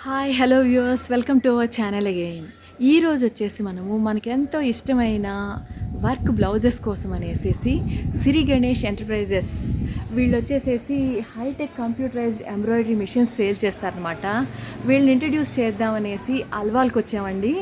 Hi hello viewers welcome to our channel again. ఈరోజు వచ్చేసి మనకి ఎంతో ఇష్టమైన వర్క్ బ్లౌజెస్ కోసం అనేసి సిరి గణేష్ ఎంటర్ప్రైజెస్ వీళ్ళు వచ్చేసేసి hitech computerised embroidery machines sale చేస్తారనమాట. వీళ్ళని ఇంట్రడ్యూస్ చేద్దామనేసి అల్వాల్కి వచ్చామండి.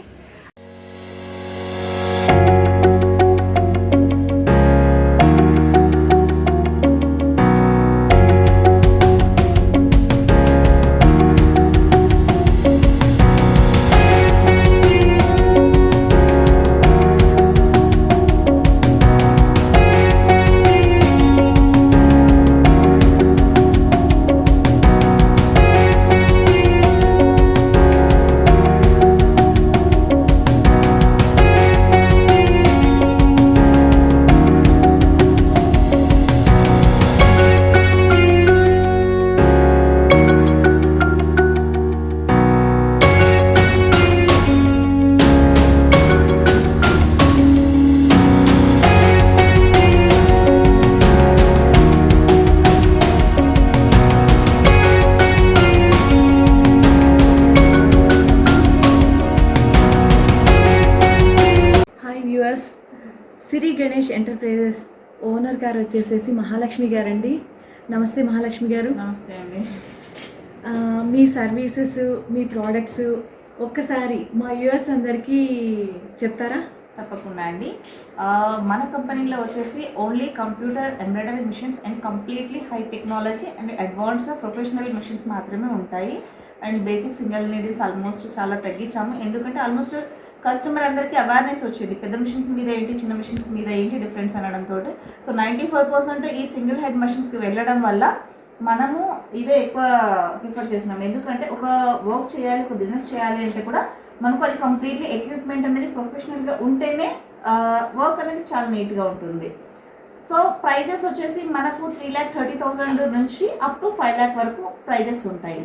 Viewers, Siri Ganesh enterprises owner గారు వచ్చేసేసి మహాలక్ష్మి గారండి. నమస్తే మహాలక్ష్మి గారు. నమస్తే అండి. మీ సర్వీసెస్, మీ ప్రోడక్ట్స్ ఒక్కసారి మా వ్యూవర్స్ అందరికీ చెప్తారా? తప్పకుండా అండి. మన కంపెనీలో వచ్చేసి only computer embroidery machines and completely high technology and advance professional machines మాత్రమే ఉంటాయి. And basic single needles almost చాలా తగ్గించాము. ఎందుకంటే ఆల్మోస్ట్ కస్టమర్ అందరికీ అవేర్నెస్ వచ్చేది పెద్ద మిషన్స్ మీద ఏంటి, చిన్న మిషన్స్ మీద ఏంటి డిఫరెన్స్ అనడంతో. సో 95% ఈ సింగిల్ హెడ్ మిషన్స్కి వెళ్ళడం వల్ల మనము ఇవే ఎక్కువ ప్రిఫర్ చేస్తున్నాం. ఎందుకంటే ఒక వర్క్ చేయాలి, ఒక బిజినెస్ చేయాలి అంటే కూడా మనకు అది కంప్లీట్లీ ఎక్విప్మెంట్ అనేది ప్రొఫెషనల్గా ఉంటేనే వర్క్ అనేది చాలా నీట్గా ఉంటుంది. సో ప్రైజెస్ వచ్చేసి మనకు 3,30,000 నుంచి అప్ టు 5 lakh వరకు ప్రైజెస్ ఉంటాయి.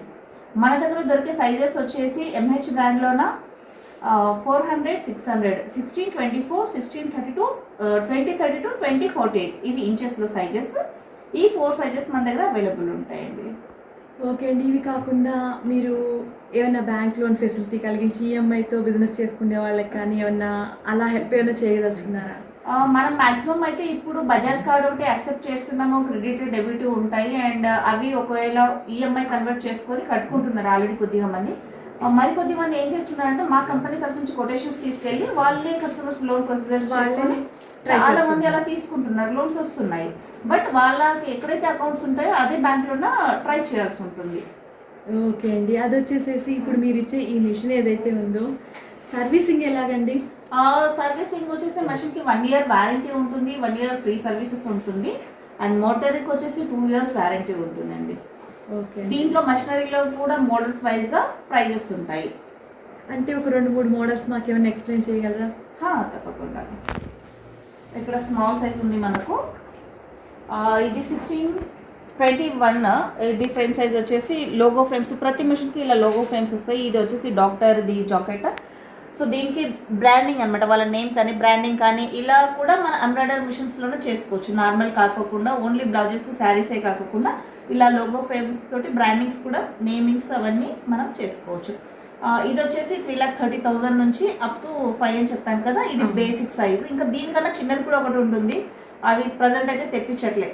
మన దగ్గర దొరికే సైజెస్ వచ్చేసి ఎంహెచ్ బ్రాండ్లోన 400, 600, 1624, 1632, 2032, 2048 ఇవి ఇంచెస్లో సైజెస్. ఈ 4 సైజెస్ మన దగ్గర అవైలబుల్ ఉంటాయండి. ఓకే అండి. ఇవి కాకుండా మీరు ఏమైనా బ్యాంక్ లోన్ ఫెసిలిటీ కలిగించి ఈఎంఐతో బిజినెస్ చేసుకునే వాళ్ళకి కానీ ఏమన్నా అలా హెల్ప్ ఏమైనా చేయదలుచుకున్నారా? మనం మ్యాక్సిమం అయితే ఇప్పుడు బజాజ్ కార్డ్ ఒకటి యాక్సెప్ట్ చేస్తున్నాము. క్రెడిట్, డెబిట్ ఉంటాయి. అండ్ అవి ఒకవేళ ఈఎంఐ కన్వర్ట్ చేసుకొని కట్టుకుంటున్నారు ఆల్రెడీ కొద్దిగా మంది. మరికొద్ది మంది ఏం చేస్తున్నారంటే మా కంపెనీ తరఫు నుంచి కొటేషన్స్ తీసుకెళ్ళి వాళ్ళే కస్టమర్స్ లోన్ ప్రొసీజర్స్ చేసుకొని చాలా మంది అలా తీసుకుంటున్నారు. లోన్స్ వస్తున్నాయి. బట్ వాళ్ళకి ఎక్కడైతే అకౌంట్స్ ఉంటాయో అదే బ్యాంక్లోన ట్రై చేయాల్సి ఉంటుంది. ఓకే అండి. అది వచ్చేసేసి ఇప్పుడు మీరు ఇచ్చే ఈ మిషన్ ఏదైతే ఉందో సర్వీసింగ్ ఎలాగండి? సర్వీసింగ్ వచ్చేసి మెషిన్కి 1 year వారంటీ ఉంటుంది, 1 year ఫ్రీ సర్వీసెస్ ఉంటుంది. అండ్ మోటర్కి వచ్చేసి 2 years వారంటీ ఉంటుందండి. ఓకే. దీంట్లో మెషినరీలో కూడా మోడల్స్ వైజ్గా ప్రైజెస్ ఉంటాయి. అంటే ఒక 2-3 మోడల్స్ మాకు ఏమైనా ఎక్స్ప్లెయిన్ చేయగలరా? తప్పకుండా. ఇక్కడ స్మాల్ సైజ్ ఉంది మనకు. ఇది 1621. ఇది ఫ్రేమ్ సైజ్ వచ్చేసి లోగో ఫ్రేమ్స్, ప్రతి మిషన్కి ఇలా లోగో ఫ్రేమ్స్ వస్తాయి. ఇది వచ్చేసి డాక్టర్ది జాకెట్. సో దీనికి బ్రాండింగ్ అనమాట, వాళ్ళ నేమ్ కానీ బ్రాండింగ్ కానీ ఇలా కూడా మన ఎంబ్రాయిడరీ మిషన్స్లోనే చేసుకోవచ్చు. నార్మల్ కాకుండా ఓన్లీ బ్లౌజెస్, శారీసే కాకుండా ఇలా లోగో ఫ్రేమ్స్ తోటి బ్రాండింగ్స్ కూడా, నేమింగ్స్ అవన్నీ మనం చేసుకోవచ్చు. ఇది వచ్చేసి 3,30,000 నుంచి అప్ టు 5 అని చెప్పాను కదా. ఇది బేసిక్ సైజ్. ఇంకా దీనికన్నా చిన్నది కూడా ఒకటి ఉంటుంది. అవి ప్రజెంట్ అయితే తెప్పించట్లే.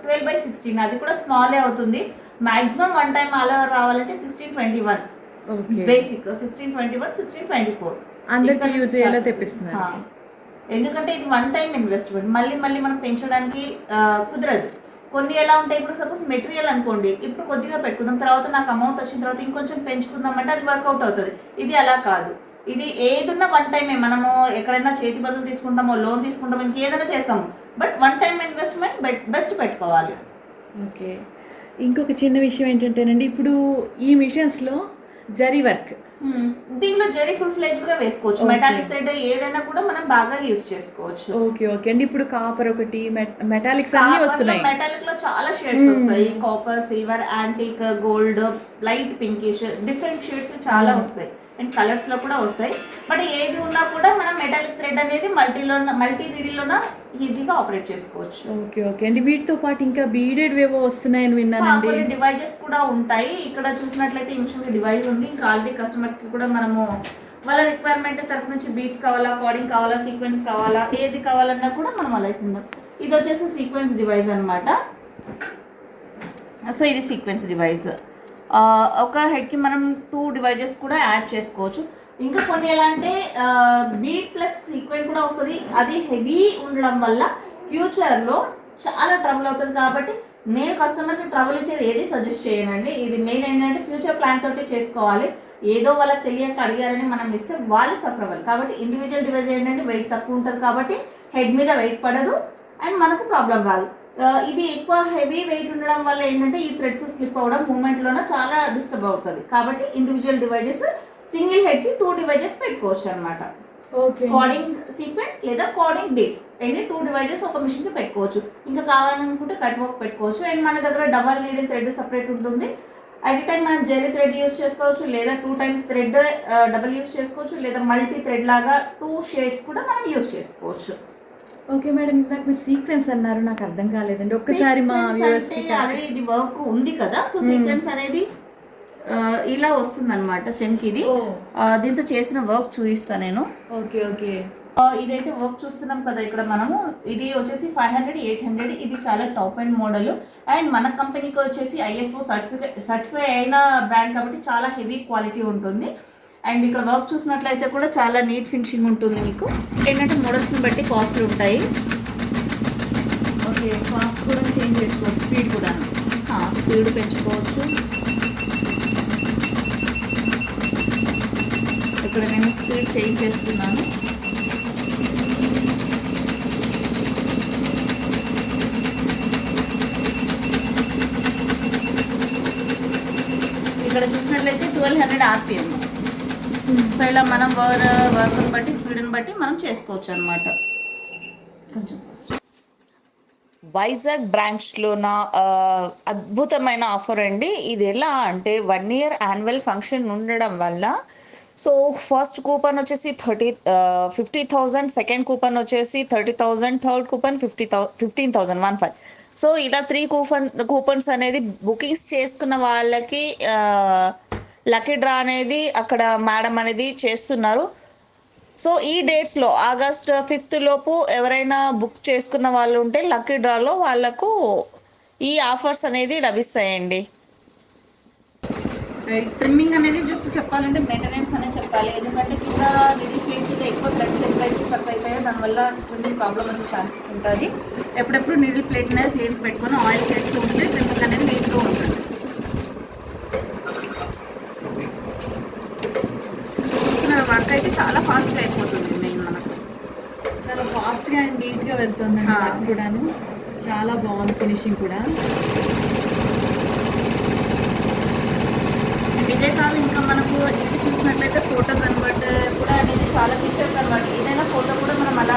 12/16 అది కూడా స్మాలే అవుతుంది. మ్యాక్సిమం వన్ టైం అలా రావాలంటే 1621 బేసిక్, 1621, 1624 అందరికీ యూజ్ అయ్యేలా తెప్పిస్తున్నారు. ఎందుకంటే ఇది వన్ టైం ఇన్వెస్ట్మెంట్, మళ్ళీ మనం పెంచడానికి కుదరదు. కొన్ని ఎలా ఉంటాయి, ఇప్పుడు సపోజ్ మెటీరియల్ అనుకోండి, ఇప్పుడు కొద్దిగా పెట్టుకుందాం, తర్వాత నాకు అమౌంట్ వచ్చిన తర్వాత ఇంకొంచెం పెంచుకుందాం అంటే అది వర్కౌట్ అవుతుంది. ఇది అలా కాదు. ఇది ఏదున్నా వన్ టైమే. మనము ఎక్కడైనా చేతి బదులు తీసుకుంటామో, లోన్ తీసుకుంటామో, ఇంకేదైనా చేస్తాము. But one time investment best పెట్టుకోవాలి. ఓకే. ఇంకొక చిన్న విషయం ఏంటంటేనండి, ఇప్పుడు ఈ మిషన్స్లో జరీ వర్క్, దీంట్లో జరీ ఫుల్ ఫ్లెడ్జ్ గా వేసుకోవచ్చు. మెటాలిక్ థ్రెడ్ ఏదైనా కూడా మనం బాగా యూజ్ చేసుకోవచ్చు. ఓకే ఓకే అండి. ఇప్పుడు కాపర్ ఒకటి, మెటాలిక్స్ అన్ని వస్తున్నాయి. మెటాలిక్ లో చాలా షేడ్స్ వస్తాయి. Copper, silver, antique, gold, light pinkish, different shades చాలా వస్తాయి. అండ్ కలర్స్లో కూడా వస్తాయి. బట్ ఏది ఉన్నా కూడా మనం మెటాలిక్ థ్రెడ్ అనేది మల్టీ నీడిల్లోన ఈజీగా ఆపరేట్ చేసుకోవచ్చు. ఓకే ఓకే అండి. వీటితో పాటు ఇంకా బీడెడ్ వేవో వస్తున్నాయని విన్నానండి. కొన్ని డివైజెస్ కూడా ఉంటాయి. ఇక్కడ చూసినట్లయితే ఈ మిషన్ డివైస్ ఉంది. ఇంకా ఆల్రెడీ కస్టమర్స్కి కూడా మనము వాళ్ళ రిక్వైర్మెంట్ తరఫు నుంచి బీట్స్ కావాలా, కోడింగ్ కావాలా, సీక్వెన్స్ కావాలా, ఏది కావాలన్నా కూడా మనం అలా ఇస్తున్నాం. ఇది వచ్చేసి సీక్వెన్స్ డివైస్ అనమాట. సో ఇది సీక్వెన్స్ డివైస్. ఒక హెడ్కి మనం 2 డివైజెస్ కూడా యాడ్ చేసుకోవచ్చు. ఇంకా కొన్ని ఎలా అంటే బీట్ ప్లస్ సీక్వెన్స్ కూడా వస్తుంది. అది హెవీ ఉండడం వల్ల ఫ్యూచర్లో చాలా ట్రబుల్ అవుతుంది. కాబట్టి నేను కస్టమర్కి ట్రబుల్ ఇచ్చేది ఏది సజెస్ట్ చేయనండి. ఇది మెయిన్ ఏంటంటే ఫ్యూచర్ ప్లాన్ తోటి చేసుకోవాలి. ఏదో వాళ్ళకి తెలియక అడిగారని మనం ఇస్తే వాళ్ళు సఫర్ అవ్వాలి. కాబట్టి ఇండివిజువల్ డివైస్ ఏంటంటే వెయిట్ తక్కువ ఉంటుంది కాబట్టి హెడ్ మీద వెయిట్ పడదు అండ్ మనకు ప్రాబ్లం రాదు. ఇది ఎక్కువ హెవీ వెయిట్ ఉండడం వల్ల ఏంటంటే ఈ థ్రెడ్స్ స్లిప్ అవ్వడం మూమెంట్లోనే చాలా డిస్టర్బ్ అవుతుంది. కాబట్టి ఇండివిజువల్ డివైజెస్ సింగిల్ హెడ్కి 2 డివైజెస్ పెట్టుకోవచ్చు అనమాట. ఓకే. కోడింగ్ సీక్వెన్స్ లేదా కోడింగ్ బీట్స్ ఎన్ని 2 డివైజెస్ ఒక మిషన్కి పెట్టుకోవచ్చు. ఇంకా కావాలనుకుంటే కట్ వర్క్ పెట్టుకోవచ్చు. అండ్ మన దగ్గర డబల్ నీడిల్ థ్రెడ్ సపరేట్ ఉంటుంది. అట్ టైం మనం జెరీ థ్రెడ్ యూస్ చేసుకోవచ్చు, లేదా 2 టైమ్ థ్రెడ్ డబల్ యూస్ చేసుకోవచ్చు, లేదా మల్టీ థ్రెడ్ లాగా 2 షేడ్స్ కూడా మనం యూస్ చేసుకోవచ్చు. ఓకే మేడం, ఇందాక మీరు సీక్వెన్స్ అన్నారు, నాకు అర్థం కాలేదండి. ఒక్కసారి మా వ్యూవర్స్ కి ఆల్రెడీ ఇది వర్క్ ఉంది కదా. సో సీక్వెన్స్ అనేది ఇలా వస్తుంది అనమాట. చెంకిది దీంతో చేసిన వర్క్ చూపిస్తాను నేను. Okay okay. ఇదైతే వర్క్ చూస్తున్నాం కదా ఇక్కడ మనము. ఇది వచ్చేసి 500, 800. ఇది చాలా టాప్ అండ్ మోడల్. అండ్ మన కంపెనీకి వచ్చేసి ISO సర్టిఫై అయిన బ్రాండ్ కాబట్టి చాలా హెవీ క్వాలిటీ ఉంటుంది. అండ్ ఇక్కడ వర్క్ చూసినట్లయితే కూడా చాలా నీట్ ఫినిషింగ్ ఉంటుంది. మీకు ఏంటంటే మోడల్స్ని బట్టి కాస్ట్లు ఉంటాయి. ఓకే, కాస్ట్ కూడా చేంజ్ చేసుకోవచ్చు, స్పీడ్ కూడా స్పీడ్ పెంచుకోవచ్చు. ఇక్కడ నేను స్పీడ్ చేంజ్ చేస్తున్నాను. ఇక్కడ చూసినట్లయితే 1200 RPM. సో ఇలా మనం వర్క్ని బట్టి స్పీడ్ని బట్టి మనం చేసుకోవచ్చు అనమాట. కొంచెం వైజాగ్ బ్రాంచ్లోన అద్భుతమైన ఆఫర్ అండి. ఇది ఎలా అంటే 1 year యాన్యువల్ ఫంక్షన్ ఉండడం వల్ల సో ఫస్ట్ కూపన్ వచ్చేసి 50,000, సెకండ్ కూపన్ వచ్చేసి 30,000, థర్డ్ కూపన్ 15,000. సో ఇలా 3 కూపన్స్ అనేది బుకింగ్స్ చేసుకున్న వాళ్ళకి లక్కీ డ్రా అనేది అక్కడ మేడం అనేది చేస్తున్నారు. సో ఈ డేట్స్లో August 5th లోపు ఎవరైనా బుక్ చేసుకున్న వాళ్ళు ఉంటే లక్కీ డ్రాలో వాళ్ళకు ఈ ఆఫర్స్ అనేది లభిస్తాయండి. ట్రిమ్మింగ్ అనేది జస్ట్ చెప్పాలంటే మెయింటెనెన్స్ అనే చెప్పాలి. ఎందుకంటే కింద నీడిల్ ప్లేట్ మీద ఎక్కువ థ్రెడ్స్ ఎప్పుడైతే స్ట్రక్ అవుతాయో దానివల్ల ట్రిమ్మింగ్ ప్రాబ్లమ్ వచ్చే ఛాన్సెస్ ఉంటుంది. ఎప్పుడెప్పుడు నీడిల్ ప్లేట్ అనేది క్లీన్ పెట్టుకొని ఆయిల్ చేస్తూ ఉంటే ట్రిమ్మింగ్ అనేది నీట్గా ఉంటుంది. చూసిన వర్క్ అయితే చాలా ఫాస్ట్గా అయిపోతుంది. మెయిన్ మనకు చాలా ఫాస్ట్గా అండ్ నీట్గా వెళ్తుందండి వర్క్ కూడాను. చాలా బాగుంది ఫినిషింగ్ కూడా. ఇదే కాదు ఇంకా మనకు ఇది చూసినట్లయితే ఫోటో కన్వర్ట్ కూడా అనేది చాలా ఫీచర్ కన్వర్ట్. ఏదైనా ఫోటో కూడా మనం అలా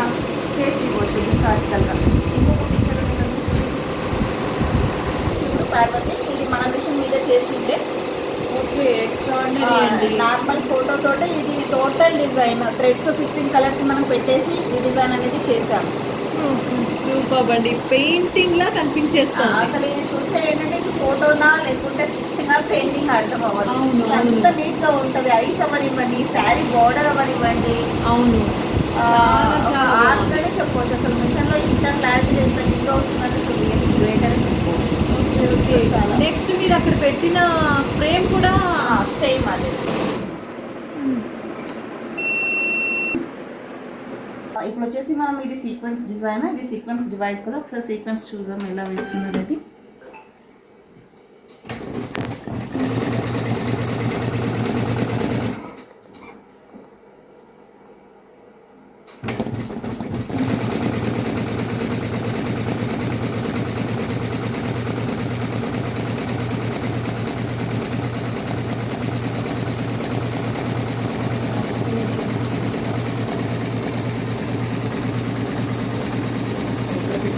చేసి ఇవ్వచ్చు డిజిటల్గా. ఇంకొక ఫీచర్ సింగిల్ పార్పస్ ఇది మన మిషన్ మీద చేసిందే. ఓకే, ఎక్స్ట్రాడినరీ అండి. నార్మల్ ఫోటోతోటే ఇది టోటల్ డిజైన్ థ్రెడ్స్ 15 కలర్స్ మనం పెట్టేసి ఈ డిజైన్ అనేది చేసాము. సూపర్ అండి, పెయింటింగ్ లా కనిపించేస్తుంది. అసలు ఇది చూస్తే ఏంటంటే ఫోటోనా లేకుంటే స్టిచ్చింగ్ పెయింటింగ్ అర్థం అవ్వదు. అంత నీట్గా ఉంటుంది. ఐస్ అవ్వనివ్వండి, శారీ బార్డర్ అవ్వనివ్వండి. అవును, ఆల్రెడీ చెప్పవచ్చు. అసలు మిషన్లో ఇంత క్లారిటీ ఎంత నీట్గా వస్తుందంటే గ్రేట్ అని చెప్పుకోవచ్చు. నెక్స్ట్ మీరు అక్కడ పెట్టిన ఫ్రేమ్ కూడా సేమ్ అదే. ఇప్పుడు వచ్చేసి మనం ఇది సీక్వెన్స్ డిజైన్, ఇది సీక్వెన్స్ డివైస్ కదా. ఒకసారి సీక్వెన్స్ చూద్దాం ఎలా వేస్తుంది అనేది.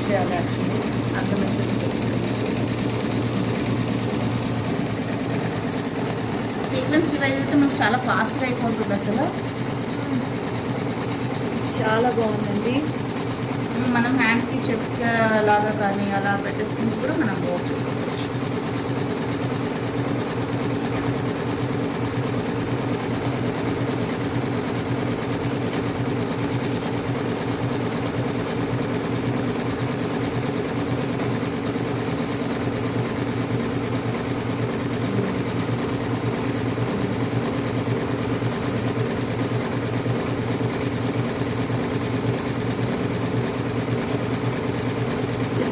చేయాలి యాక్చువల్లీ అర్థం ప్రైస్ అయితే మనకు చాలా ఫాస్ట్గా అయిపోతుంది అసలు. చాలా బాగుందండి. మనం హ్యాండ్స్కి చెక్స్గా లాగా కానీ అలా పెట్టేసుకుంటూ కూడా మనం వర్క్ చేసుకోవచ్చు.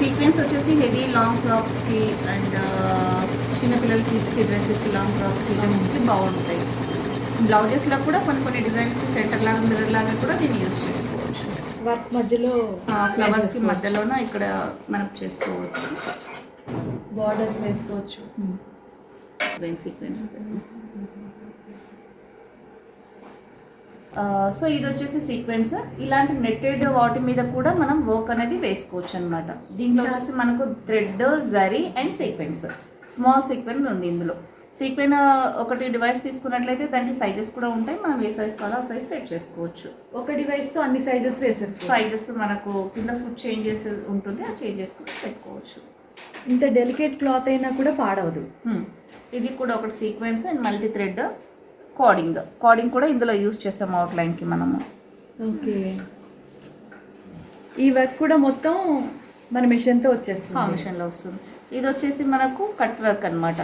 సీక్వెన్స్ వచ్చేసి హెవీ లాంగ్ ఫ్రాక్స్కి అండ్ చిన్నపిల్లల కిడ్స్కి డ్రెస్సెస్కి లాంగ్ ఫ్రాక్స్కి డ్రెస్సెస్కి బాగుంటాయి. బ్లౌజెస్లో కూడా కొన్ని డిజైన్స్కి సెంటర్ లాగా మిర్రర్ లాగా కూడా దీన్ని యూజ్ చేసుకోవచ్చు. వర్క్ మధ్యలో ఫ్లవర్స్కి మధ్యలోన ఇక్కడ మనం చేసుకోవచ్చు. బార్డర్స్ వేసుకోవచ్చు. Design sequence. సో ఇది వచ్చేసి సీక్వెన్స్. ఇలాంటి నెట్టెడ్ వాటి మీద కూడా మనం వర్క్ అనేది వేసుకోవచ్చు అనమాట. దీంట్లో వచ్చేసి మనకు thread, zari and sequence, small sequence ఉంది ఇందులో. సీక్వెన్ ఒకటి డివైస్ తీసుకున్నట్లయితే దానికి సైజెస్ కూడా ఉంటాయి. మనం ఏ సైజ్ కావాలో ఆ సైజ్ సెట్ చేసుకోవచ్చు. ఒక డివైస్తో అన్ని సైజెస్ వేసేసుకోవచ్చు. సైజెస్ మనకు కింద ఫుట్ చేంజ్ చేసి ఉంటుంది, అది చేంజ్ చేసుకుని పెట్టుకోవచ్చు. ఇంత డెలికేట్ క్లాత్ అయినా కూడా పాడవదు. ఇది కూడా ఒకటి sequence and multi thread carding కూడా ఇందులో యూజ్ చేస్తాం అవుట్లైన్కి మనము. ఓకే, ఈ వర్క్ కూడా మొత్తం మన మిషన్తో వచ్చేస్తుంది. మిషన్లో వస్తుంది. ఇది వచ్చేసి మనకు కట్ వర్క్ అనమాట.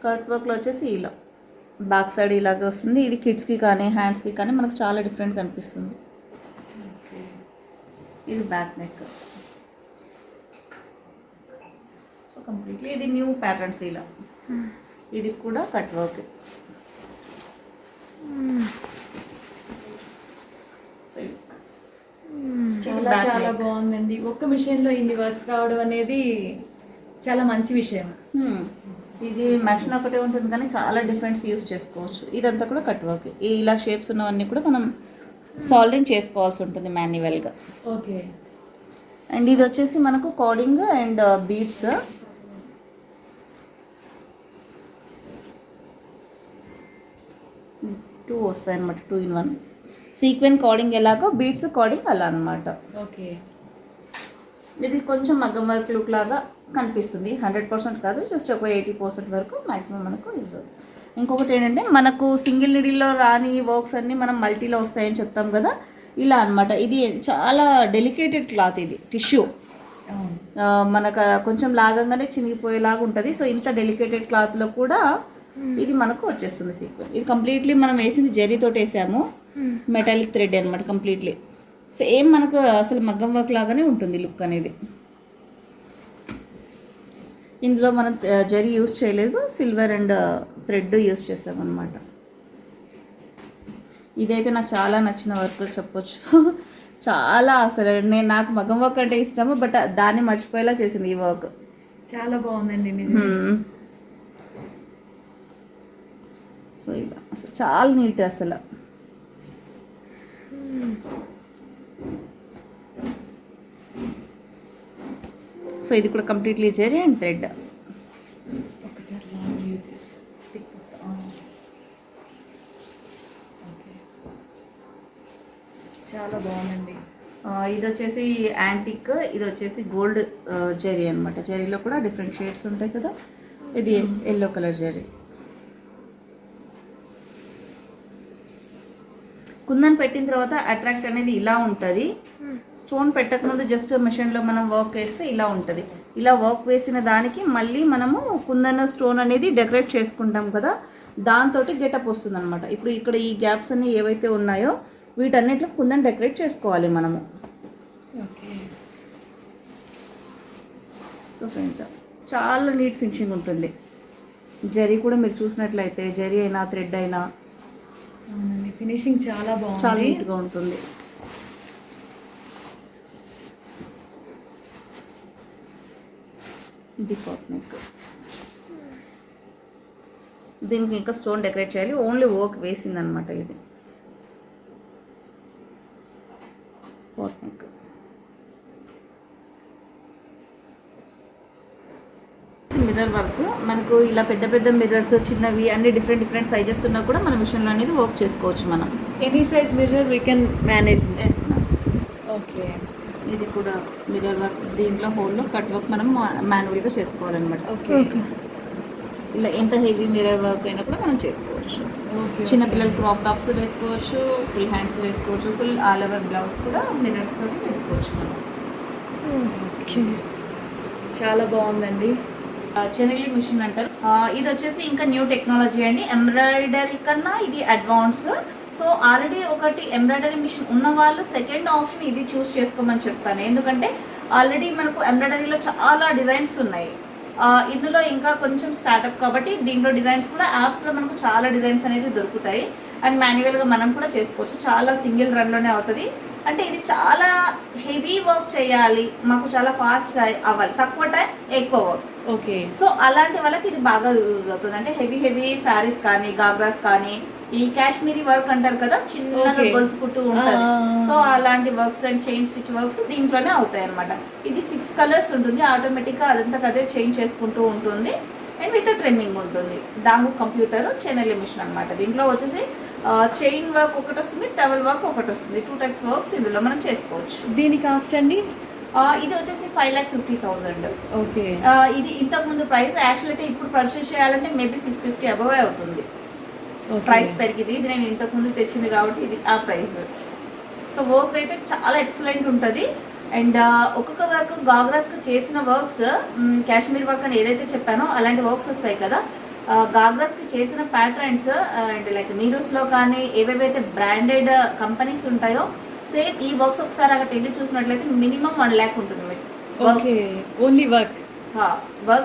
కట్ వర్క్లో వచ్చేసి ఇలా బ్యాక్ సైడ్ ఇలాగే వస్తుంది. ఇది కిడ్స్కి కానీ హ్యాండ్స్కి కానీ మనకు చాలా డిఫరెంట్ కనిపిస్తుంది. ఇది బ్యాక్ నెక్. సో కంప్లీట్లీ ఇది న్యూ ప్యాటర్న్స్ ఇలా. ఇది కూడా కట్ వర్క్. చాలా చాలా బాగుందండి. ఒక్క మిషన్లో ఇన్ని వర్క్స్ రావడం అనేది చాలా మంచి విషయం. ఇది మెషిన్ ఒకటే ఉంటుంది కానీ చాలా డిఫరెంట్స్ యూస్ చేసుకోవచ్చు. ఇదంతా కూడా కట్ వర్క్. ఇలా షేప్స్ ఉన్నవన్నీ కూడా మనం సాల్డరింగ్ చేసుకోవాల్సి ఉంటుంది మాన్యువల్గా. ఓకే. అండ్ ఇది వచ్చేసి మనకు కోడింగ్ అండ్ బీడ్స్. టూ వస్తాయి అనమాట, 2 in 1. సీక్వెన్ కోడింగ్ ఎలాగో బీడ్స్ కోడింగ్ అలా అనమాట. ఓకే. ఇది కొంచెం మగ్గం వర్క్ లుక్ లాగా కనిపిస్తుంది. 100% కాదు, జస్ట్ ఒక 80% వరకు మ్యాక్సిమం మనకు యూజ్ అవుతుంది. ఇంకొకటి ఏంటంటే మనకు సింగిల్ నిడిల్లో రాని వర్క్స్ అన్నీ మనం మల్టీలో వస్తాయని చెప్తాం కదా, ఇలా అనమాట. ఇది చాలా డెలికేటెడ్ క్లాత్, ఇది టిష్యూ. మనకు కొంచెం లాగంగానే చినిగిపోయేలాగా ఉంటుంది. సో ఇంత డెలికేటెడ్ క్లాత్లో కూడా ఇది మనకు వచ్చేస్తుంది సీక్వెన్. ఇది కంప్లీట్లీ మనం వేసింది జరీతోటి వేసాము, మెటాలిక్ థ్రెడ్ అనమాట. కంప్లీట్లీ సేమ్ మనకు అసలు మగ్గం వర్క్ లాగానే ఉంటుంది లుక్ అనేది. ఇందులో మనం జరీ యూజ్ చేయలేదు, సిల్వర్ అండ్ థ్రెడ్ యూజ్ చేస్తామన్నమాట. ఇదైతే నాకు చాలా నచ్చిన వర్క్ చెప్పొచ్చు. చాలా అసలు నాకు మగ్గం వర్క్ అంటే ఇష్టము, బట్ దాన్ని మర్చిపోయేలా చేసింది ఈ వర్క్. చాలా బాగుందండి నిజంగా. సో ఇలా అసలు చాలా నీట్ అసలు. సో ఇది కూడా కంప్లీట్లీ జరీ అండ్ థ్రెడ్. ఒకసారి చాలా బాగుందండి. ఇది వచ్చేసి యాంటిక్, ఇది వచ్చేసి గోల్డ్ జరీ అనమాట. జరీలో కూడా డిఫరెంట్ షేడ్స్ ఉంటాయి కదా. ఇది ఎల్లో కలర్ జరీ. కుందన్ పెట్టిన తర్వాత అట్రాక్ట్ అనేది ఇలా ఉంటుంది. స్టోన్ పెట్టకముందు జస్ట్ మిషన్లో మనం వర్క్ వేస్తే ఇలా ఉంటుంది. ఇలా వర్క్ వేసిన దానికి మళ్ళీ మనము కుందన్ స్టోన్ అనేది డెకరేట్ చేసుకుంటాం కదా, దాంతో గెటప్ వస్తుంది అనమాట. ఇప్పుడు ఇక్కడ ఈ గ్యాప్స్ అన్నీ ఏవైతే ఉన్నాయో వీటన్నిటిలో కుందన్ డెకరేట్ చేసుకోవాలి మనము. ఓకే. సో ఫ్రెండ్ చాలా నీట్ ఫినిషింగ్ ఉంటుంది. జరీ కూడా మీరు చూసినట్లయితే జరీ అయినా థ్రెడ్ అయినా అవునండి, ఫినిషింగ్ చాలా బాగుంది, చాలా నీట్గా ఉంటుంది. ఇది పాట్ నెక్. దీనికి ఇంకా స్టోన్ డెకరేట్ చేయాలి, ఓన్లీ వర్క్ వేసిందనమాట. ఇది పాట్ నెక్. Mirror work. మనకు ఇలా పెద్ద పెద్ద మిర్రర్స్, చిన్నవి అన్ని డిఫరెంట్ సైజెస్ ఉన్నా కూడా మన మిషన్లో అనేది వర్క్ చేసుకోవచ్చు మనం. Any size mirror we can manage. Yes ma'am. Okay. ఇది కూడా మిర్రర్ వర్క్. దీంట్లో హోల్లో కట్ వర్క్ మనం మాన్యువల్గా చేసుకోవాలన్నమాట. ఓకే. ఇలా ఎంత హెవీ మిర్రర్ వర్క్ అయినా కూడా మనం చేసుకోవచ్చు. చిన్నపిల్లలు క్రాప్ టాప్స్ వేసుకోవచ్చు, ఫుల్ హ్యాండ్స్ వేసుకోవచ్చు, ఫుల్ ఆల్ ఓవర్ బ్లౌజ్ కూడా మిర్రర్స్ తోటి వేసుకోవచ్చు మనం. ఓకే, చాలా బాగుందండి. చెనెలి మిషన్ అంటారు. ఇది వచ్చేసి ఇంకా న్యూ టెక్నాలజీ అండి. ఎంబ్రాయిడరీ కన్నా ఇది అడ్వాన్స్. సో ఆల్రెడీ ఒకటి ఎంబ్రాయిడరీ మిషన్ ఉన్న వాళ్ళు సెకండ్ ఆప్షన్ ఇది చూస్ చేసుకోమని చెప్తాను. ఎందుకంటే ఆల్రెడీ మనకు ఎంబ్రాయిడరీలో చాలా డిజైన్స్ ఉన్నాయి. ఇందులో ఇంకా కొంచెం స్టార్టప్ కాబట్టి దీంట్లో డిజైన్స్ కూడా యాప్స్లో మనకు చాలా డిజైన్స్ అనేది దొరుకుతాయి. అండ్ మాన్యువల్గా మనం కూడా చేసుకోవచ్చు. చాలా సింగిల్ రన్లోనే అవుతుంది. అంటే ఇది చాలా హెవీ వర్క్ చేయాలి, మాకు చాలా ఫాస్ట్గా అవ్వాలి, తక్కువ టైం ఎక్కువ వర్క్. ఓకే. సో అలాంటి వాళ్ళకి ఇది బాగా యూజ్ అవుతుంది. అంటే హెవీ శారీస్ కానీ, గాగ్రాస్ కానీ, ఈ కాశ్మీరీ వర్క్ అంటారు కదా, చిన్నగా గొలుసు కుట్టు ఉంటుంది. సో అలాంటి works and chain stitch works దీంట్లోనే అవుతాయి అనమాట. ఇది 6 కలర్స్ ఉంటుంది. ఆటోమేటిక్గా అదంతా అదే చేంజ్ చేసుకుంటూ ఉంటుంది. అండ్ విత్ ట్రిమ్మింగ్ ఉంటుంది. దాము కంప్యూటర్ చెనెలి మిషన్ అనమాట. దీంట్లో వచ్చేసి చైన్ వర్క్ ఒకటి వస్తుంది, టవల్ వర్క్ ఒకటి వస్తుంది. 2 టైప్స్ వర్క్స్ ఇందులో మనం చేసుకోవచ్చు. దీని కాస్ట్ అండి? ఇది వచ్చేసి 5,50,000. ఓకే. ఇది ఇంతకుముందు ప్రైస్ యాక్చువల్ అయితే ఇప్పుడు పర్చేస్ చేయాలంటే మేబీ 650 అబవ్ అవుతుంది. ప్రైస్ పెరిగింది. ఇది నేను ఇంతకుముందు తెచ్చింది కాబట్టి ఇది ఆ ప్రైస్. సో వర్క్ అయితే చాలా ఎక్సలెంట్ ఉంటుంది. అండ్ ఒక్కొక్క వర్క్ గాగ్రాస్కి చేసిన వర్క్స్, కాశ్మీర్ వర్క్ అని ఏదైతే చెప్పానో అలాంటి వర్క్స్ వస్తాయి కదా, గాగ్రాస్కి చేసిన ప్యాటర్న్స్ అండ్ లైక్ నీరూస్లో కానీ ఏవేవైతే బ్రాండెడ్ కంపెనీస్ ఉంటాయో సేమ్ ఈ వర్క్స్ ఒకసారి అక్కడ వెళ్ళి చూసినట్లయితే మినిమం 1 lakh ఉంటుంది మీకు. Okay. Only work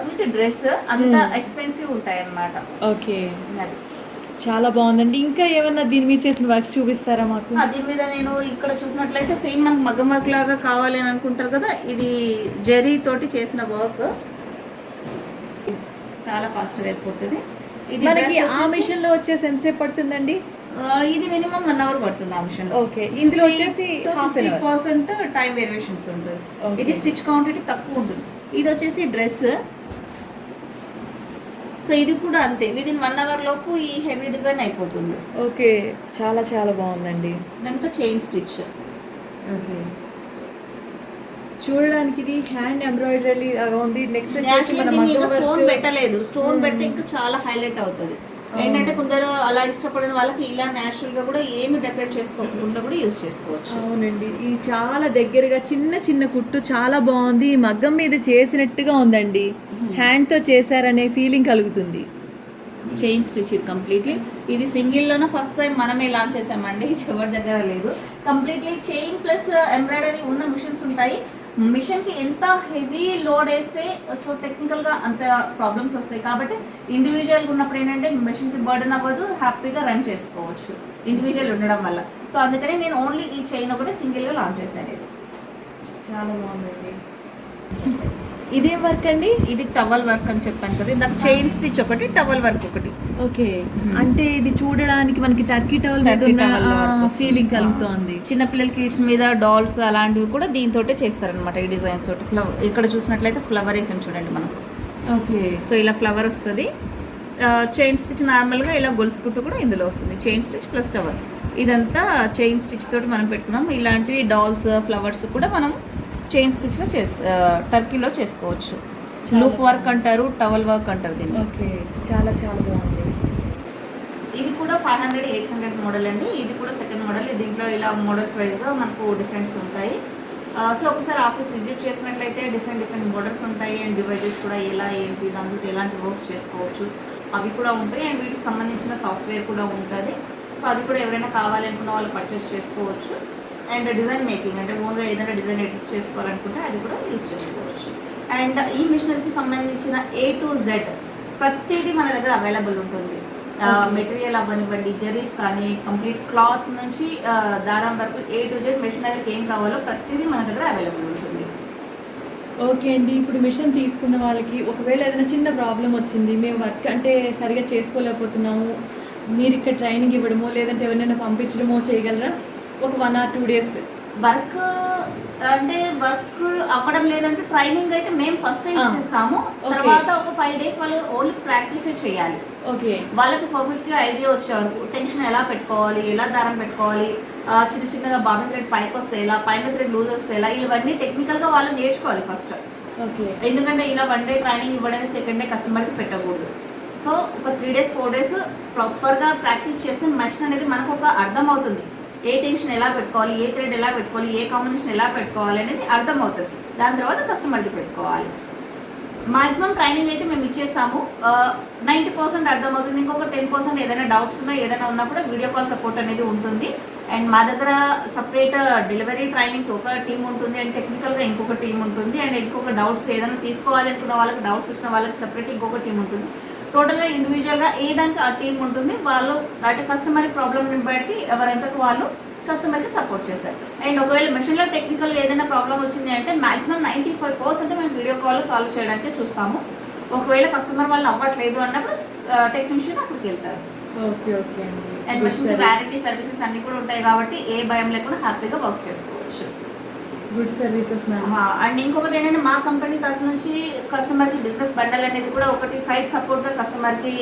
with dress అంత ఎక్స్పెన్సివ్ ఉంటాయి అన్నమాట. ఓకే, చాలా బాగుందండి. ఇంకా ఏమన్నా దీని మీద చేసిన వర్క్స్ చూపిస్తారా మాకు? దీని మీద నేను ఇక్కడ చూసినట్లయితే సేమ్ మనకు మగ్గం వర్క్ లాగా కావాలి అని అనుకుంటారు కదా, ఇది జెరీ తోటి చేసిన వర్క్ చాలా ఫాస్ట్గా అయిపోతుంది. ఇది మనకి ఆ మిషన్ లో వచ్చేసి ఎంతసేపు పడుతుందండి? ఇది మినిమం 1 hour పడుతుంది ఆ మిషన్. ఓకే. ఇందులో వచ్చేసి 60% టైం వేరియేషన్స్ ఉంటుంది. ఇది స్టిచ్ క్వాంటిటీ తక్కువ ఉంటుంది. ఇది వచ్చేసి డ్రెస్. సో ఇది కూడా అంతే, విదిన్ 1 hour లోపు ఈ హెవీ డిజైన్ అయిపోతుంది. ఓకే, చాలా చాలా బాగుందండి. ఇదంతా చైన్ స్టిచ్. ఓకే, చూడడానికి ఇది హ్యాండ్ ఎంబ్రాయిడరీ లాగా ఉంది. నెక్స్ట్ వచ్చేసి స్టోన్ పెట్టలేదు. స్టోన్ పెడితే ఇంకా చాలా హైలైట్ అవుతుంది. ఏంటంటే కొందరు అలా ఇష్టపడిన వాళ్ళకి ఇలా న్యాచురల్ గా కూడా ఏమి డెకరేట్ చేసుకోకుండా కూడా యూజ్ చేసుకోవచ్చు. అవునండి, ఇది చాలా దగ్గరగా చిన్న చిన్న కుట్టు చాలా బాగుంది. మగ్గం మీద చేసినట్టుగా ఉందండి. హ్యాండ్ తో చేశారనే ఫీలింగ్ కలుగుతుంది. చైన్ స్టిచ్ ఇది కంప్లీట్లీ. ఇది సింగిల్లోనే ఫస్ట్ టైం మనమే లాంచ్ చేసామండి. ఇది ఎవరి దగ్గర లేదు. కంప్లీట్లీ చైన్ ప్లస్ ఎంబ్రాయిడరీ ఉన్న మిషన్స్ ఉంటాయి. మిషన్కి ఎంత హెవీ లోడ్ వేస్తే సో టెక్నికల్గా అంత ప్రాబ్లమ్స్ వస్తాయి. కాబట్టి ఇండివిజువల్గా ఉన్నప్పుడు ఏంటంటే మిషన్కి బర్డన్ అవ్వదు, హ్యాపీగా రన్ చేసుకోవచ్చు ఇండివిజువల్ ఉండడం వల్ల. సో అందుకని నేను ఓన్లీ ఈ చైన్ ఒకటి సింగిల్గా లాంచ్ చేశాను. ఇది చాలా బాగుందండి. ఇదేం వర్క్ అండి? ఇది టవల్ వర్క్ అని చెప్పాను కదా, ఇందాక చైన్ స్టిచ్ ఒకటి, టవల్ వర్క్ ఒకటి. ఓకే, అంటే ఇది చూడడానికి మనకి టర్కీ టవల్ ఫీలింగ్ కలుగుతోంది. చిన్నపిల్లల కిడ్స్ మీద డాల్స్ అలాంటివి కూడా దీంతో చేస్తారనమాట. ఈ డిజైన్ తోటి ఇక్కడ చూసినట్లయితే ఫ్లవర్ వేసాం చూడండి మనం. ఓకే, సో ఇలా ఫ్లవర్ వస్తుంది. చైన్ స్టిచ్ నార్మల్గా ఇలా గొలుసు కుట్టు కూడా ఇందులో వస్తుంది. చైన్ స్టిచ్ ప్లస్ టవల్, ఇదంతా చైన్ స్టిచ్ తోటి మనం పెట్టుకున్నాం. ఇలాంటివి డాల్స్, ఫ్లవర్స్ కూడా మనం చైన్ స్టిచ్లో టర్కీలో చేసుకోవచ్చు. లూప్ వర్క్ అంటారు, టవల్ వర్క్ అంటారు దీన్ని. ఓకే, చాలా చాలా బాగుంది. ఇది కూడా 500-800 మోడల్ అండి. ఇది కూడా సెకండ్ మోడల్. దీంట్లో ఇలా మోడల్స్ వైజ్గా మనకు డిఫరెన్స్ ఉంటాయి. సో ఒకసారి ఆఫీస్ విజిట్ చేసినట్లయితే డిఫరెంట్ మోడల్స్ ఉంటాయి. అండ్ డివైజెస్ కూడా ఎలా ఏంటి, దాంతో ఎలాంటి వర్క్స్ చేసుకోవచ్చు అవి కూడా ఉంటాయి. అండ్ వీటికి సంబంధించిన సాఫ్ట్వేర్ కూడా ఉంటుంది. సో అది కూడా ఎవరైనా కావాలనుకున్న వాళ్ళు పర్చేస్ చేసుకోవచ్చు. అండ్ డిజైన్ మేకింగ్ అంటే ఓన్గా ఏదైనా డిజైన్ ఎడిట్ చేసుకోవాలనుకుంటే అది కూడా యూజ్ చేసుకోవచ్చు. అండ్ ఈ మిషనరీకి సంబంధించిన A to Z ప్రతిదీ మన దగ్గర అవైలబుల్ ఉంటుంది. మెటీరియల్ అవ్వనివ్వండి, జరీస్ కానీ, కంప్లీట్ క్లాత్ నుంచి దారం వరకు A to Z మిషనరీకి ఏం కావాలో ప్రతిదీ మన దగ్గర అవైలబుల్ ఉంటుంది. ఓకే అండి, ఇప్పుడు మిషన్ తీసుకున్న వాళ్ళకి ఒకవేళ ఏదైనా చిన్న ప్రాబ్లం వచ్చింది, మేము వర్క్ అంటే సరిగా చేసుకోలేకపోతున్నాము, మీరు ఇక్కడ ట్రైనింగ్ ఇవ్వడమో లేదంటే ఎవరైనా పంపించడమో చేయగలరా? ఒక 1 or 2 days వర్క్ అంటే వర్క్ అవ్వడం లేదంటే ట్రైనింగ్ అయితే మేము ఫస్ట్ ఇచ్చేస్తాము. Okay. తర్వాత ఒక 5 days వాళ్ళు ఓన్లీ ప్రాక్టీస్ చేయాలి. ఓకే వాళ్ళకి పర్ఫెక్ట్గా ఐడియా వచ్చే వరకు టెన్షన్ ఎలా పెట్టుకోవాలి, ఎలా దారం పెట్టుకోవాలి, చిన్న చిన్నగా బాబిన్ థ్రెడ్ పైకి వస్తే ఎలా, పైన థ్రెడ్ లూజ్ వస్తే ఎలా, ఇవన్నీ టెక్నికల్గా వాళ్ళు నేర్చుకోవాలి ఫస్ట్. ఓకే ఎందుకంటే ఇలా 1 day ట్రైనింగ్ ఇవ్వడానికి సెకండ్ డే కస్టమర్కి పెట్టకూడదు. సో ఒక 3 days 4 days ప్రాపర్గా ప్రాక్టీస్ చేస్తే మెషిన్ అనేది మనకు ఒక అర్థం అవుతుంది. ఏ టెన్షన్ ఎలా పెట్టుకోవాలి, ఏ థ్రెడ్ ఎలా పెట్టుకోవాలి, ఏ కాంబినేషన్ ఎలా పెట్టుకోవాలి అనేది అర్థం అవుతుంది. దాని తర్వాత కస్టమర్కి పెట్టుకోవాలి. మాక్సిమం ట్రైనింగ్ అయితే మేము ఇచ్చేస్తాము. 90% అర్థమవుతుంది. ఇంకొక 10% ఏదైనా డౌట్స్ ఉన్నా ఏదైనా ఉన్నప్పుడు వీడియో కాల్ సపోర్ట్ అనేది ఉంటుంది. అండ్ మా దగ్గర సపరేట్ డెలివరీ ట్రైనింగ్కి ఒక టీం ఉంటుంది, అండ్ టెక్నికల్గా ఇంకొక టీం ఉంటుంది, అండ్ ఇంకొక డౌట్స్ ఏదైనా తీసుకోవాలి అనుకున్న వాళ్ళకి, డౌట్స్ వచ్చిన వాళ్ళకి సపరేట్ ఇంకొక టీం ఉంటుంది. టోటల్గా ఇండివిజువల్గా ఏదానికి ఆ టీం ఉంటుంది. వాళ్ళు అంటే కస్టమర్ ప్రాబ్లమ్ని బట్టి ఎవరెంతకు వాళ్ళు కస్టమర్కి సపోర్ట్ చేస్తారు. అండ్ ఒకవేళ మెషిన్లో టెక్నికల్ ఏదైనా ప్రాబ్లం వచ్చింది అంటే మాక్సిమం 95% మేము వీడియో కాల్ సాల్వ్ చేయడానికి చూస్తాము. ఒకవేళ కస్టమర్ వాళ్ళు అవ్వట్లేదు అన్నప్పుడు టెక్నీషియన్ అక్కడికి వెళ్తారు. ఓకే ఓకే అండ్ అండి మెషిన్ వ్యారంటీ సర్వీసెస్ అన్నీ కూడా ఉంటాయి కాబట్టి ఏ భయం లేకుండా హ్యాపీగా వర్క్ చేసుకోవచ్చు. Good services ma'am. అండ్ ఇంకొకటి ఏంటంటే మా కంపెనీ తరఫు నుంచి కస్టమర్కి బిజినెస్ బండల్ అనేది కూడా ఒకటి సైడ్ సపోర్ట్గా కస్టమర్కి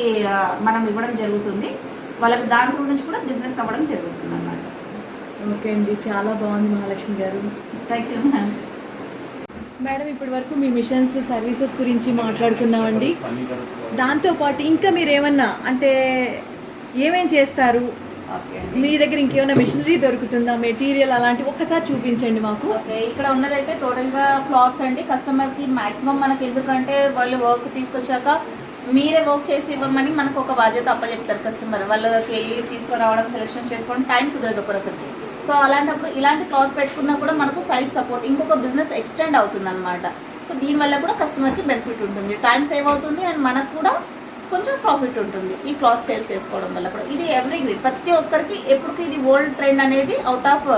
మనం ఇవ్వడం జరుగుతుంది. వాళ్ళకి దాని త్రూ నుంచి కూడా బిజినెస్ అవ్వడం జరుగుతుంది అన్నమాట. ఓకే అండి, చాలా బాగుంది మహాలక్ష్మి గారు. Thank you ma'am. మేడం ఇప్పటి వరకు మీ మిషన్స్ సర్వీసెస్ గురించి మాట్లాడుకున్నామండి. దాంతోపాటు ఇంకా మీరు ఏమన్నా అంటే ఏమేం చేస్తారు, ఓకే మీ దగ్గర ఇంకేమైనా మిషనరీ దొరుకుతుందా, మెటీరియల్ అలాంటివి ఒక్కసారి చూపించండి మాకు. ఓకే, ఇక్కడ ఉన్నదైతే టోటల్గా క్లాత్స్ అండి. కస్టమర్కి మ్యాక్సిమం మనకి ఎందుకంటే వాళ్ళు వర్క్ తీసుకొచ్చాక మీరే వర్క్ చేసి ఇవ్వమని మనకు ఒక బాధ్యత అప్పచెప్తారు కస్టమర్. వాళ్ళకి వెళ్ళి తీసుకురావడం, సెలెక్షన్ చేసుకోవడం టైం కుదరదు ఒకరికి. సో అలాంటప్పుడు ఇలాంటి క్లాత్ పెట్టుకున్నా కూడా మనకు సైడ్ సపోర్ట్ ఇంకొక బిజినెస్ ఎక్స్టెండ్ అవుతుంది అనమాట. సో దీనివల్ల కూడా కస్టమర్కి బెనిఫిట్ ఉంటుంది, టైం సేవ్ అవుతుంది, అండ్ మనకు కూడా కొంచెం ప్రాఫిట్ ఉంటుంది ఈ క్లాత్ సేల్స్ చేసుకోవడం వల్ల కూడా. ఇది ఎవ్రీ గ్రీడ్ ప్రతి ఒక్కరికి ఎప్పటికీ ఇది ఓల్డ్ ట్రెండ్ అనేది అవుట్ ఆఫ్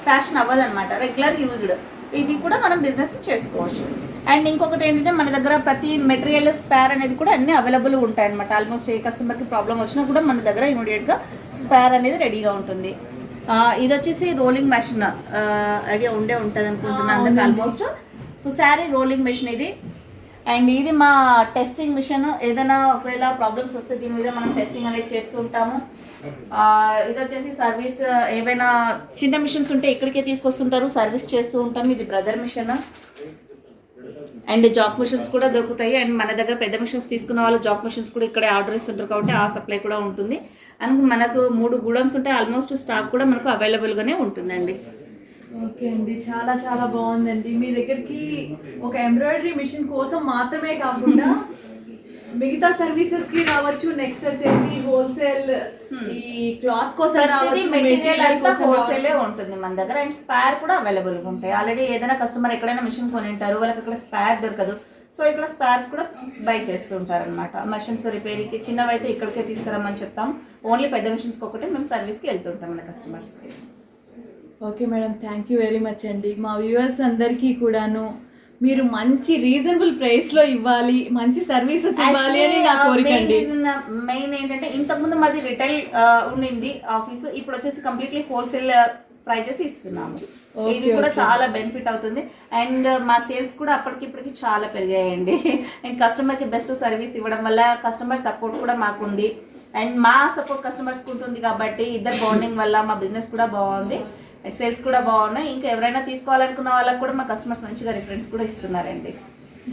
ఫ్యాషన్ అవ్వదు అనమాట, రెగ్యులర్ యూజ్డ్. ఇది కూడా మనం బిజినెస్ చేసుకోవచ్చు. అండ్ ఇంకొకటి ఏంటంటే మన దగ్గర ప్రతి మెటీరియల్ స్పేర్ అనేది కూడా అన్ని అవైలబుల్ ఉంటాయి అనమాట. ఆల్మోస్ట్ ఏ కస్టమర్కి ప్రాబ్లం వచ్చినా కూడా మన దగ్గర ఇమీడియట్గా స్పేర్ అనేది రెడీగా ఉంటుంది. ఇది వచ్చేసి రోలింగ్ మెషిన్, ఐడియా ఉంటుంది అనుకుంటున్నాను అందరికి almost. So sari rolling machine ఇది. అండ్ ఇది మా టెస్టింగ్ మిషన్. ఏదైనా ఒకవేళ ప్రాబ్లమ్స్ వస్తే దీని మీద మనం టెస్టింగ్ అనేది చేస్తూ ఉంటాము. ఇది వచ్చేసి సర్వీస్, ఏవైనా చిన్న మిషన్స్ ఉంటే ఇక్కడికే తీసుకొస్తుంటారు, సర్వీస్ చేస్తూ ఉంటాం. ఇది Brother machine. And Jack machines కూడా దొరుకుతాయి. అండ్ మన దగ్గర పెద్ద మిషన్స్ తీసుకున్న వాళ్ళు జాక్ మిషన్స్ కూడా ఇక్కడే ఆర్డర్ ఇస్తుంటారు కాబట్టి ఆ సప్లై కూడా ఉంటుంది. అండ్ మనకు 3 గూడమ్స్ ఉంటాయి. ఆల్మోస్ట్ స్టాక్ కూడా మనకు అవైలబుల్గానే ఉంటుందండి. ఓకే అండి, చాలా చాలా బాగుందండి. మీ దగ్గరికి ఒక ఎంబ్రాయిడరీ మిషన్ కోసం మాత్రమే కాకుండా మిగతా సర్వీసెస్ కి రావచ్చు. నెక్స్ట్ వచ్చేసి హోల్సేల్ ఈ క్లాత్ కోసం రావచ్చు, మెటీరియల్ అంతా హోల్సేల్ ఉంటుంది మన దగ్గర. అండ్ స్పేర్ కూడా అవైలబుల్ గా ఉంటాయి. ఆల్రెడీ ఏదైనా కస్టమర్ ఎక్కడైనా మిషన్ కొని ఉంటారు, వాళ్ళకి అక్కడ స్పేర్ దొరకదు. సో ఇక్కడ స్పేర్స్ కూడా బై చేస్తూ ఉంటారు అనమాట. మిషన్స్ రిపేర్కి చిన్నవైతే ఇక్కడికే తీసుకురమ్మని చెప్తాం. ఓన్లీ పెద్ద మిషన్స్కి ఒకటే మేము సర్వీస్కి వెళ్తుంటాం మన కస్టమర్స్కి. Okay madam, thank you very much అండి. మా వ్యూవర్స్ అందరికీ కూడాను మీరు మంచి రీజనబుల్ ప్రైస్ లో ఇవ్వాలి, మంచి సర్వీసెస్ ఇవ్వాలి అని నా కోరిక అండి. మెయిన్ ఏంటంటే ఇంతకుముందు మాది రిటైల్ ఉండింది ఆఫీస్, ఇప్పుడు వచ్చేసి కంప్లీట్లీ హోల్సేల్ ప్రైజెస్ ఇస్తున్నాము. ఇది కూడా చాలా బెనిఫిట్ అవుతుంది. అండ్ మా సేల్స్ కూడా అప్పటికి ఇప్పటికి చాలా పెరిగాయండి. అండ్ కస్టమర్కి బెస్ట్ సర్వీస్ ఇవ్వడం వల్ల కస్టమర్ సపోర్ట్ కూడా మాకు ఉంది. అండ్ మా సపోర్ట్ కస్టమర్స్కి ఉంటుంది కాబట్టి ఇద్దరు బాండింగ్ వల్ల మా బిజినెస్ కూడా బాగుంది, అండ్ సేల్స్ కూడా బాగున్నాయి. ఇంకా ఎవరైనా తీసుకోవాలనుకున్న వాళ్ళకి కూడా మా కస్టమర్స్ మంచిగా రిఫరెన్స్ కూడా ఇస్తున్నారండి.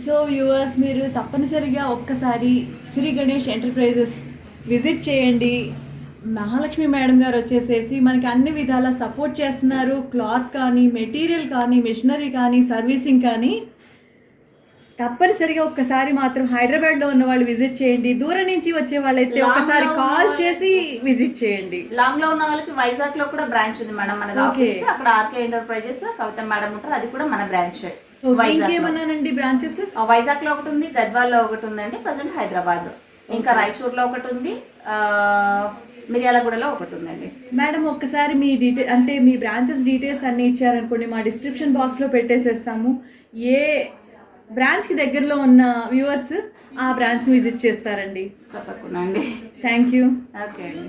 సో వ్యూవర్స్, మీరు తప్పనిసరిగా ఒక్కసారి శ్రీ గణేష్ ఎంటర్ప్రైజెస్ విజిట్ చేయండి. మహాలక్ష్మి మేడం గారు వచ్చేసేసి మనకి అన్ని విధాల సపోర్ట్ చేస్తున్నారు. క్లాత్ కానీ, మెటీరియల్ కానీ, మిషనరీ కానీ, సర్వీసింగ్ కానీ. తప్పనిసరిగా ఒక్కసారి మాత్రం హైదరాబాద్లో ఉన్న వాళ్ళు విజిట్ చేయండి. దూరం నుంచి వచ్చే వాళ్ళైతే ఒకసారి కాల్ చేసి విజిట్ చేయండి. లాంగ్ లో ఉన్న వాళ్ళకి వైజాగ్ లో కూడా బ్రాంచ్ ఉంది మేడం మన ఆఫీస్. అక్కడ ఆర్కే ఎంటర్ప్రైజెస్ కవిత మేడం ఉంటారు, అది కూడా మన బ్రాంచ్. ఇంకేమన్నానండి బ్రాంచెస్? వైజాగ్ లో ఒకటి ఉంది, గద్వాల్లో ఒకటి ఉందండి ప్రజెంట్, హైదరాబాద్, ఇంకా రాయచూర్లో ఒకటి ఉంది, మిర్యాలగూడలో ఒకటి ఉందండి. మేడం ఒక్కసారి మీ డీటెయిల్ అంటే మీ బ్రాంచెస్ డీటెయిల్స్ అన్ని ఇచ్చారనుకోండి, మా డిస్క్రిప్షన్ బాక్స్లో పెట్టేసేస్తాము. ఏ బ్రాంచ్కి దగ్గరలో ఉన్న వ్యూవర్స్ ఆ బ్రాంచ్ని విజిట్ చేస్తారండి. తప్పకుండా అండి. Thank you. ఓకే అండి.